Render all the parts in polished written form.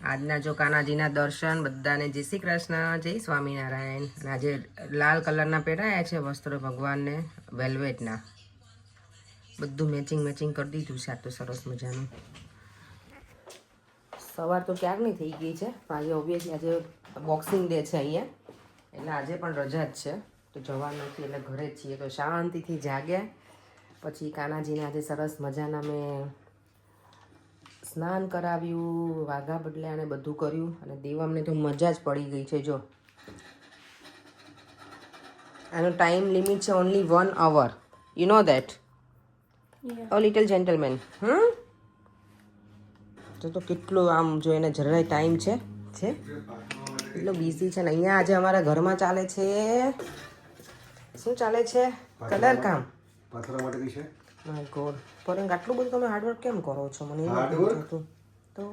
આજના જો કાનાજીના દર્શન બધાને જય શ્રી કૃષ્ણ, જય સ્વામિનારાયણ. અને આજે લાલ કલરના પહેરાયા છે વસ્ત્રો ભગવાનને, વેલ્વેટના. બધું મેચિંગ કરી દીધું છે. આ તો સરસ મજાનું. સવાર તો ક્યારની થઈ ગઈ છે, પણ આજે ઓબ્વિયસલી આજે બોક્સિંગ ડે છે અહીંયા, એટલે આજે પણ રજા જ છે. તો જવાનું નથી એટલે ઘરે જ છીએ. તો શાંતિથી જાગ્યા. પછી કાનાજીને આજે સરસ મજાના મેં સ્નાન કરાવ્યું, વાઘા બદલ્યા અને બધું કર્યું. અને દેવમને તો મજા જ પડી ગઈ છે. જો આનો ટાઈમ લિમિટ છે only 1 hour. You know that? Oh little gentleman. તો કેટલું આમ જો એને જરાય ટાઈમ છે એટલો બિઝી છે ને. અહીંયા આજે અમારા ઘરમાં ચાલે છે, શું ચાલે છે? કલર કામ. માય ગોડ, પરંતુ આટલું બધું તમે હાર્ડવર્ક કેમ કરો છો? મને એવું નથી થતું. તો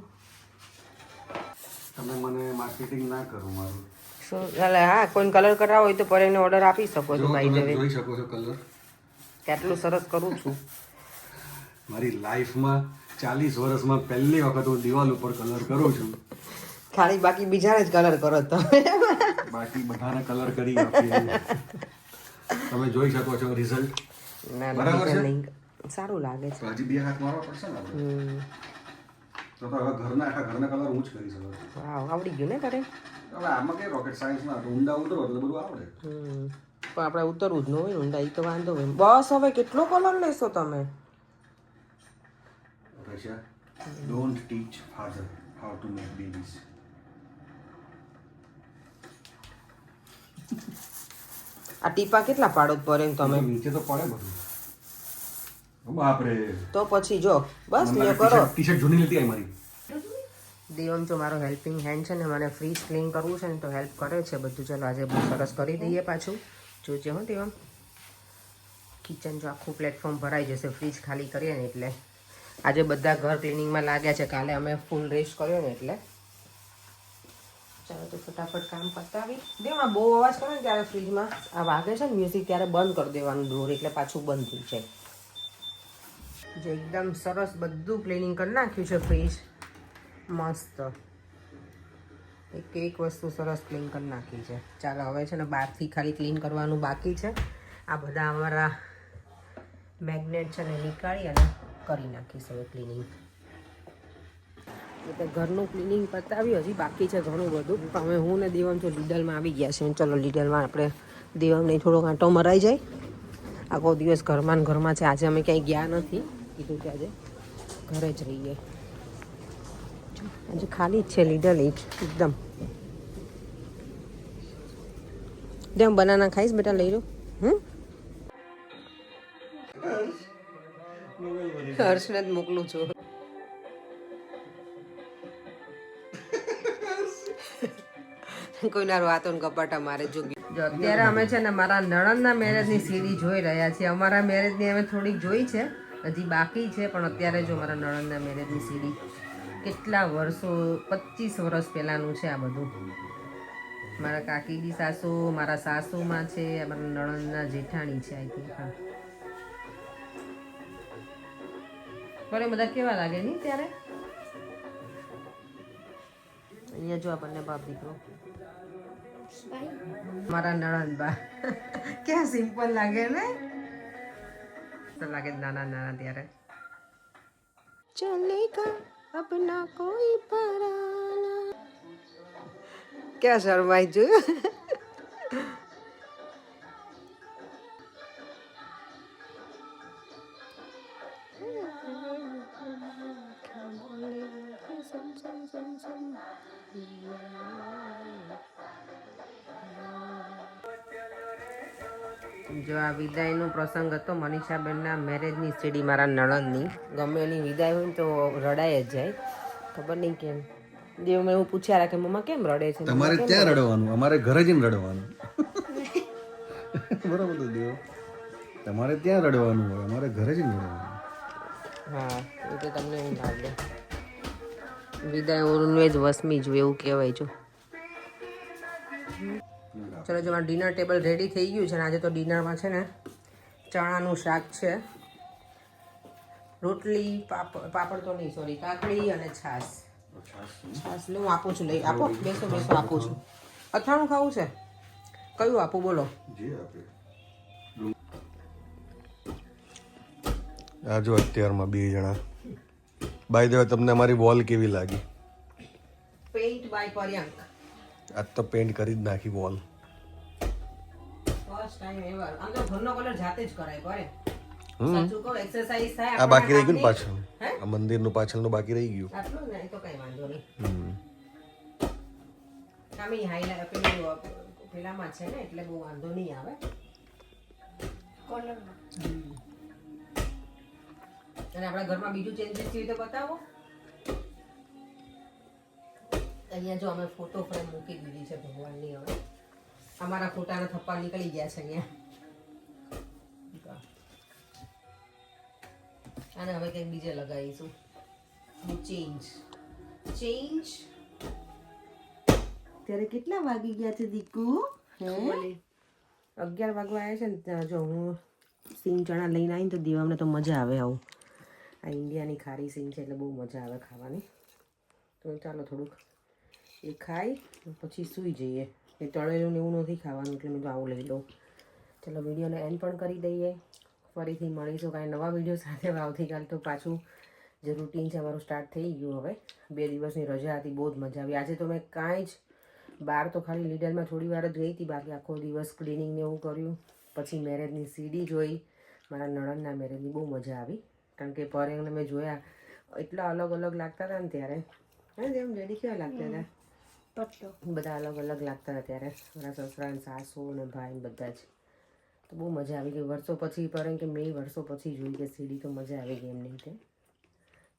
તમે મને માર્કેટિંગ ના કરો મારું. શું ચાલે? હા, કોઈ કલર કરાવો હોય તો પર એને ઓર્ડર આપી શકો છો. ભાઈ જવે જોઈ શકો છો કલર કેટલું સરસ કરું છું. મારી લાઈફમાં 40 વર્ષમાં પહેલી વખત હું દિવાલ ઉપર કલર કરું છું. ખાલી બાકી બીજાને જ કલર કરો તમે. બાકી બધાને કલર કરી આપીએ. તમે જોઈ શકો છો રિઝલ્ટ. ના બરાબર છે? નહીં, સારું લાગે છે. તો હજી 2 હાથ મારવા પડશે ને આપણે. તો હવે આખા ઘરના કલર હું જ કરી શકું. વાવ, આવડી ગયું ને તારે? હવે આમાં કઈ રોકેટ સાયન્સ ના ઊંડા ઉતરો એટલે બધું આવડે. પણ આપણે ઉતરવું જ ન હોય ઊંડાઈ તો વાંધો હોય. બસ હવે કેટલો કલર લેશો તમે? Russia, don't teach father how to make babies. આ ટીપા કેટલા પાડો પર એમ તમે? નીચે તો પડે બધું. બાપરે. તો પછી જો બસ લ્યો કરો. ટી-શર્ટ જૂની લેતી આવી મારી. દેવમ જો મારો હેલ્પિંગ હેન્ડ છે ને, મને ફ્રીજ ક્લીન કરવું છે ને તો હેલ્પ કરે છે બધું. ચલો આજે બહુ સરસ કરી દઈએ પાછું. જોજે હો દેવમ. કિચન જો આખું પ્લેટફોર્મ ભરાઈ જશે ફ્રીજ ખાલી કરીએ ને એટલે. આજે બધા ઘર ક્લિનિંગમાં લાગ્યા છે, કાલે અમે ફૂલ રેસ્ટ કર્યો ને એટલે. ચાલો તો ફટાફટ કામ પતાવી દેવ. આ બહુ અવાજ કરે ને ત્યારે ફ્રીજમાં આ વાગે છે ને મ્યુઝિક, ત્યારે બંધ કરી દેવાનું ડોર, એટલે પાછું બંધ થઈ જાય. જે એકદમ સરસ બધું ક્લિનિંગ કરી નાખ્યું છે ફ્રીજ. મસ્ત એક વસ્તુ સરસ ક્લીન કરી નાખી છે. ચાલો હવે છે ને બહારથી ખાલી ક્લીન કરવાનું બાકી છે. આ બધા અમારા મેગ્નેટ છે ને નીકાળી અને કરી નાખીશ હવે ક્લિનિંગ. એટલે ઘરનું ક્લિનિંગ પતાવ્યું, હજી બાકી છે ઘણું બધું. પણ હવે હું ને દેવમ તો લીડલમાં આવી ગયા છે. ચલો લીડલમાં આપણે દેવમને થોડો આંટો મરાઈ જાય. આખો દિવસ ઘરમાં ને ઘરમાં છે. આજે અમે ક્યાંય ગયા નથી, કીધું કે આજે ઘરે જ રહીએ. આજે ખાલી જ છે લીડલ એકદમ. જેમ બનાના ખાઈશ બેટા? લઈ લો. હર્ષને જ મોકલું છું. કોઈના વાતો ને કપાટા મારે જોગી. જો અત્યારે અમે છે ને મારા નણંદના મેરેજની સીડી જોઈ રહ્યા છીએ. અમારા મેરેજની અમે થોડીક જોઈ છે, હજી બાકી છે. પણ અત્યારે જો મારા નણંદના મેરેજની સીડી કેટલા વર્ષો, 25 વર્ષ પહેલાંનું છે આ બધું. મારા કાકીની સાસુ, મારા સાસુમાં છે, મારા નણંદના જેઠાણી છે આઈ થિંક. હા, પણ બધા કેવા લાગે નહીં ત્યારે. અહીંયા જો આપણને બાપ દીકરો મારા નણંદ બા ક્યાં સિમ્પલ લાગે ને, લાગે નાના નાના ત્યારે. ચલેગા અપના કોઈ પરાના. ક્યાં શરમાઈ જોયું? જો આ વિદાયનો પ્રસંગ હતો મનીષાબેનના મેરેજની સીડી મારા નણંદની. ગમે એની વિદાય હોય ને તો રડાય જ જાય, ખબર નહીં કેમ. દેવ મેં એવું પૂછ્યા રાખે મમ્મા કેમ રડે છે? તમારે ત્યાં રડવાનું, અમારે ઘરે જઈને રડવાનું. બરાબર તો દેવ, તમારે ત્યાં રડવાનું હોય, અમારે ઘરે જઈને રડવાનું. હા, એ તો તમને એવું લાગે. વિદાય ઓલવેઝ વસમી જો એવું કહેવાય. જો ચલો, જો મારું ડિનર ટેબલ રેડી થઈ ગયું છે. અને આજે તો ડિનરમાં છે ને ચણાનું શાક છે, રોટલી, પાપડ તો નહીં, સોરી, કાકડી અને છાશ. છાશ લે, હું આપું છું, લઈ આપો, બેસો બેસો, આપું છું. અથાણું ખાવું છે? કયું આપું બોલો? આ જો અત્યારમાં બે જણા. બાય ધ વે, તમને અમારી વોલ કેવી લાગી? Paint by Paryank. આજ તો પેઇન્ટ કરી જ નાખી વોલ. First time ever. આમ તો ઘરનો કલર જાતે જ કરાય કરે. સાચું કહું, એક્સરસાઇઝ થાય. આ બાકી રહી ગયું ને હાથની- પાછળ. હે? આ મંદિરનું પાછળનું બાકી રહી ગયું. આટલું જ ને, એ તો કઈ વાંધો નહીં. આમી હાઈલાઇટ પેલામાં છે ને, એટલે બહુ વાંધો નહીં આવે. અને આપણા ઘરમાં બીજું ચેન્જીસ થયું તો બતાવો. અહીંયા જો અમે ફોટો ફ્રેમ મૂકી દીધી છે ભગવાનની. હવે અમારા ફોટાના થપ્પા નીકળી ગયા છે અહીંયા. અને હવે કંઈક બીજે લગાવીશું. ચેન્જ. ત્યારે કેટલા વાગી ગયા છે દીકુ? 11 વાગવા આવ્યા છે ને. ત્યાં જો હું સિંગ ચણા લઈને આવીને તો દીવામને તો મજા આવે આવું. આ ઇન્ડિયાની ખારી સિંગ છે એટલે બહુ મજા આવે ખાવાની. તો ચાલો થોડુંક એ ખાઈ પછી સૂઈ જઈએ. એ તળેલું ને એવું નથી ખાવાનું, એટલે મેં તો આવું લઈ લઉં. ચાલો વિડીયોને એન્ડ પણ કરી દઈએ. ફરીથી મળીશું કાંઈ નવા વિડીયો સાથે. આવતીકાલ તો પાછું જે રૂટીન છે અમારું સ્ટાર્ટ થઈ ગયું. હવે 2 દિવસની રજા હતી, બહુ જ મજા આવી. આજે તો મેં કાંઈ જ બહાર તો ખાલી લીડરમાં થોડી વાર જ ગઈ હતી, બાકી આખો દિવસ ક્લિનિંગ ને એવું કર્યું. પછી મેરેજની સીડી જોઈ, મારા નણંદના મેરેજની બહુ મજા આવી. કારણ કે પરેંગને મેં જોયા એટલા અલગ અલગ લાગતા હતા ને ત્યારે. હે જેમ જેડી કેવા લાગતા હતા? બધા અલગ અલગ લાગતા હતા ત્યારે. મારા સસરા ને સાસુ ને ભાઈ બધા જ. તો બહુ મજા આવી ગઈ. વર્ષો પછી પરેંગ કે મેં વર્ષો પછી જોઈ કે સીડી, તો મજા આવી ગઈ એમની રીતે.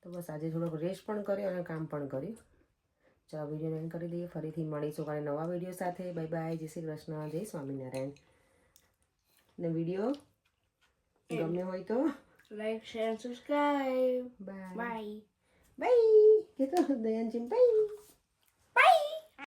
તો બસ આજે થોડોક રેસ્ટ પણ કર્યો અને કામ પણ કર્યું. ચાલો વિડીયો એન્ડ કરી દઈએ. ફરીથી મળીશું કાલે નવા વિડીયો સાથે. Bye bye. જય શ્રી કૃષ્ણ, જય સ્વામિનારાયણ. ને વિડીયો ગમ્યો હોય તો like, share, and subscribe. Bye Bye. Bye. કે તો દયાનજી બાય.